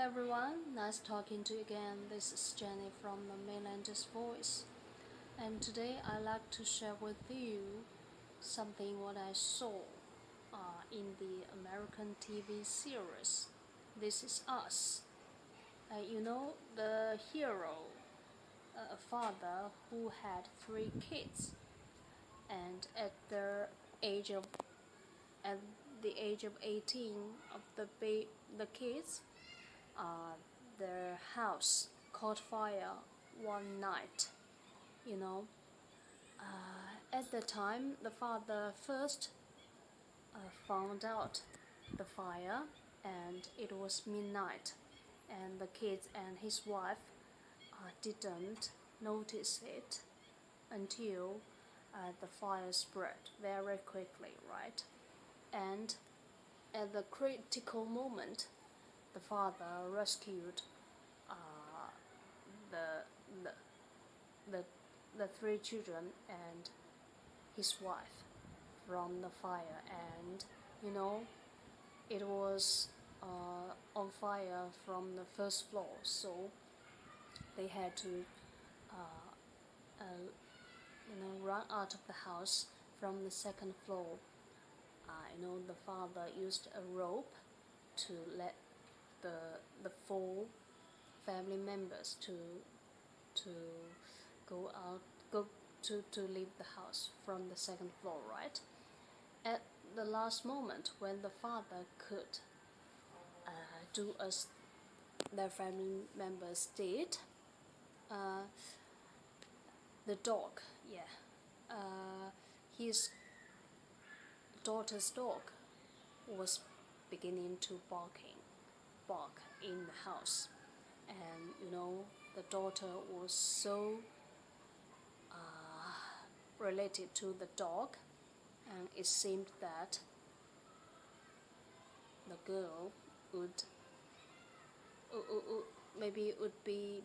everyone, nice talking to you again. This is Jenny from the Mainlander's Voice, and today I'd like to share with you something what I saw in the American TV series. This Is Us. The hero, a father who had three kids, and age of at the age of 18 of the kids, uh, their house caught fire one night. You know, at the time, the father first found out the fire, and it was midnight, and the kids and his wife didn't notice it until the fire spread very quickly, right? And at the critical moment, the father rescued the, the, the, the three children and his wife from the fire. And it was on fire from the first floor, so they had to run out of the house from the second floor. The father used a rope to let the four family members to go out, go to leave the house from the second floor, right? At the last moment, when the father could do as their family members did, the dog, his daughter's dog was beginning to bark in the house, and the daughter was so related to the dog, and it seemed that the girl would maybe would be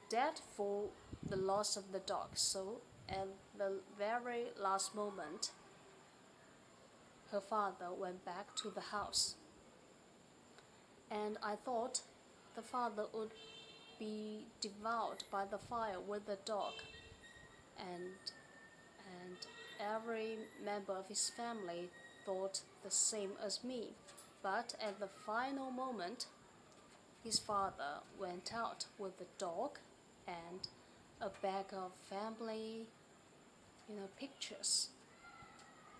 dead for the loss of the dog. So at the very last moment, her father went back to the house, and I thought the father would be devoured by the fire with the dog, and every member of his family thought the same as me. But at the final moment, his father went out with the dog and a bag of family pictures,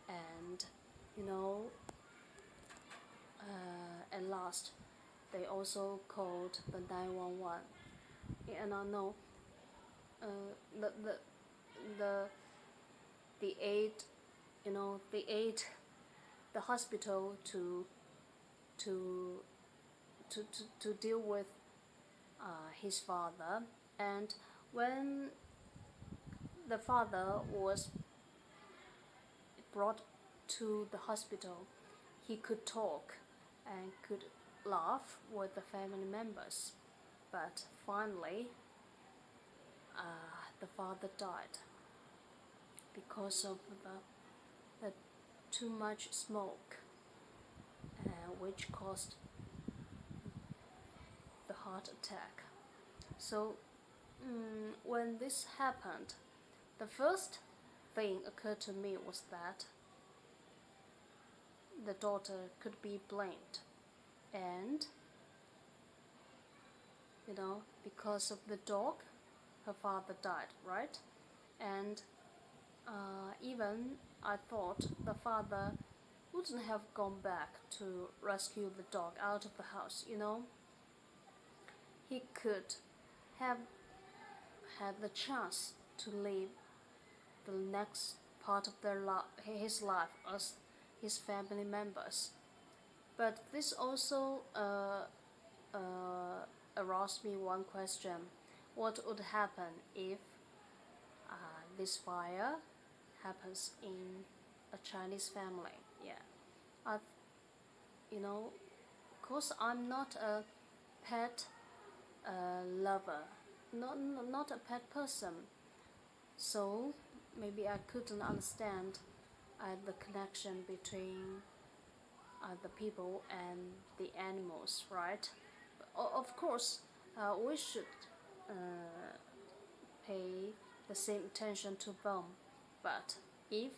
and at last they also called the 911. And I know the aid the hospital to deal with his father. And when the father was brought to the hospital, he could talk and could laugh with the family members. But finally, the father died because of the too much smoke, which caused the heart attack. So when this happened, the first thing occurred to me was that the daughter could be blamed, and because of the dog, her father died, right? And even I thought the father wouldn't have gone back to rescue the dog out of the house. He could have had the chance to live the next part of his life as his family members. But this also aroused me one question: what would happen if this fire happens in a Chinese family? Of course, I'm not a pet lover, not a pet person, so maybe I couldn't understand the connection between the people and the animals, right? Of course, we should pay the same attention to them. But if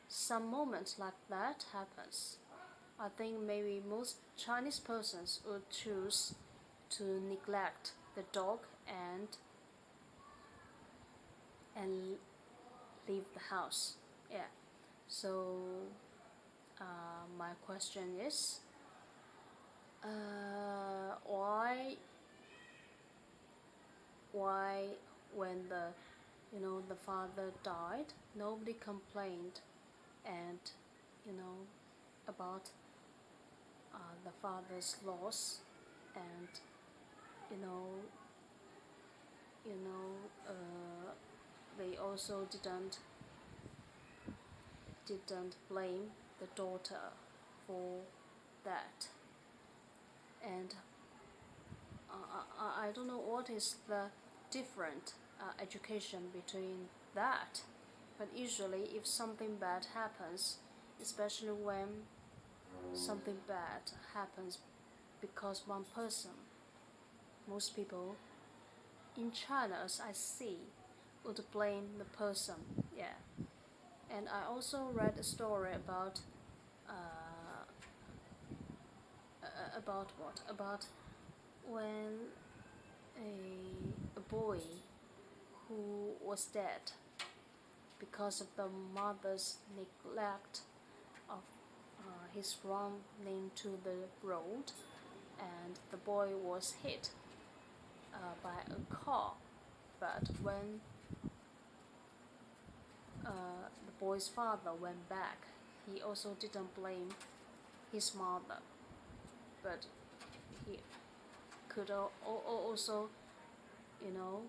some moments like that happens, I think maybe most Chinese persons would choose to neglect the dog and leave the house. Yeah. So my question is, why when the father died, nobody complained, and about the father's loss, and you know you know they also didn't blame the daughter for that. And I don't know what is the different education between that, but usually if something bad happens, especially when something bad happens because one person, most people in China, as I see, would blame the person. Yeah. And I also read a story about what? About when a boy who was dead because of the mother's neglect of his running to the road, and the boy was hit by a car. But when the boy's father went back, he also didn't blame his mother, but he could also, you know,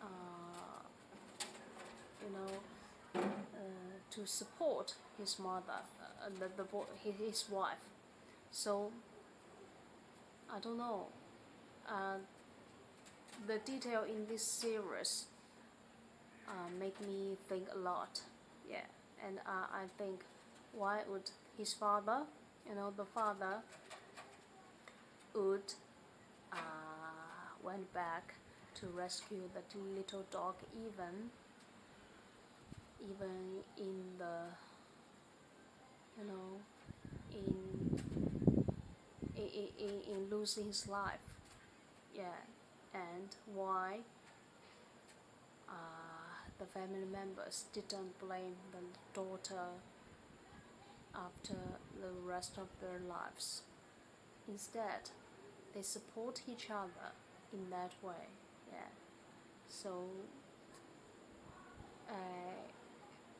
uh, to support his mother, his wife. So I don't know. The detail in this series make me think a lot. Yeah, and I think, why would his father, the father would went back to rescue that little dog, even in the in in losing his life. Yeah. And why the family members didn't blame the daughter after the rest of their lives. Instead, they support each other in that way. Yeah. So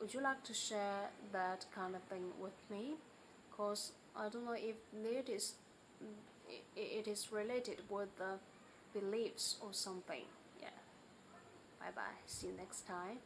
would you like to share that kind of thing with me? Because I don't know if it is related with the beliefs or something. Yeah. Bye bye. See you next time.